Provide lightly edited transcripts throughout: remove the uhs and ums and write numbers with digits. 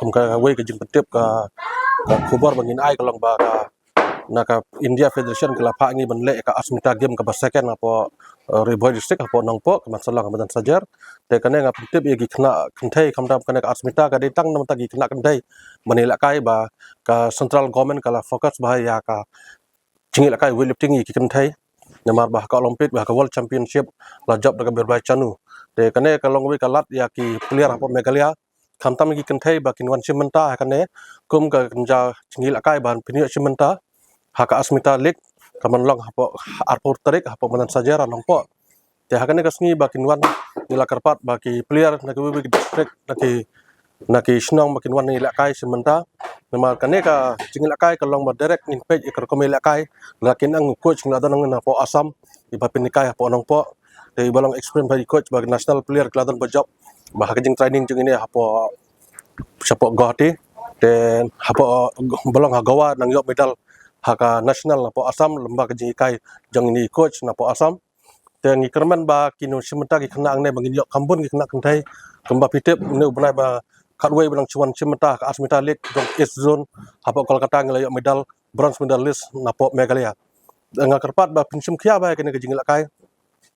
kum ka wei ka jing petip ka khubor bangin ai kalong ba ka naka India Federation kala pha ngi ban le ka Asmita game ka ba second apo Riboy district apo nongpo ka masalang madan sajar te kane nga petip ye gi khna khanthai khamdam kane ka Asmita ka ditang nam ta gi khna khanthai manila kai ba ka central government kala focus ba ya ka chingil kai weightlifting yi ki khanthai namar bah ka Olympic bah ka World Championship la job daga berbai chanu te kane ka longwi ka lat ya ki player apo Meghalaya khamtam gi khanthai ba kinwan simenta kane kum ka ja chingil kai ban pinyo simenta haka Asmita League kaman long hapo arpur tarik hapo manan sajara nongpo te hakane kasngi bakinwan nila karpat baki player na kewi district naki snong bakinwan nila kai sementa nama kane ka jingil kai kalong ba direct nin page ikar komela kai lakin ang coach ngada nang na po Asam ibapin ni kai hapo nongpo te ibalong experience by coach bagi national player kladan ba job ba hakajing training jing ini hapo sapo gohati te hapo balong hagawa nang yok medal haka national napo Asam lembaga jingikai jang ini coach napo Asam te ngi kerman ba kinu simenta ki khna angne bangin yok kambun ki khna kantai kamba pitep ne ubnai ba khatway bilang cuan simenta ka Asmita League jong East Zone hapo Kolkata ngi yok medal bronze medalist napo Meghalaya nga kerpat ba pinsim khia ba kene jingila kai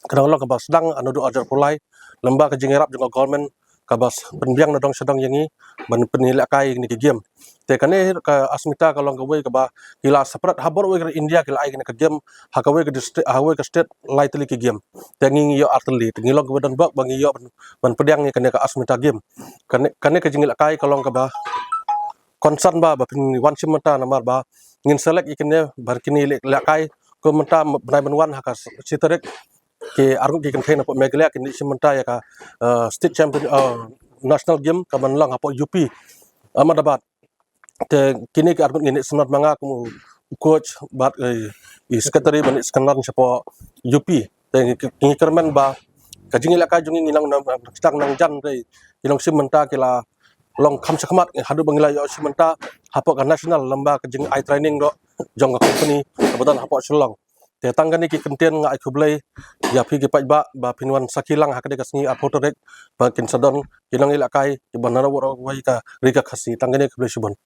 kadang long ka sedang anodu ajar pulai lembaga jingirap jong government kabas penbiang nadong sedang yangi ban penilak kai ni game te kane ka Asmita kalong ka wei ka ba kila separat habor wei ka India kila ai ka game hakawe ka district hawe ka state lightly ki game te ngi yo artli te ngi long ka dan bak bangi yo ban pediang ni kane ka Asmita game kane ka jingil kai kalong ka ba concern ba pin wan simenta namar ba ngin select ikene bar kini lek kai ko menta banai banwan haka siterek ke arung ki kan na po Meghalaya kini simenta ya ka state champion national game kaman lang hapo UP Ahmedabad te kini ke arung ngini senat manga ku coach bat secretary ban iskanan sapo UP te ngi kerman ba kajing ila ka jungi ngilang stang nang jan re ilong simenta kila long kham sakmat hadu bangila yo simenta hapo ka national lamba kajing ai training do jong ka company kebetulan hapo sulong te tanggani ki kenten nga kublai ya phi ki pajba ba pinwan sakilang hakade kasni apotorek ba kin sadon kinang ila kai ki banara woro wai ka rika khasi tanggani kublai subon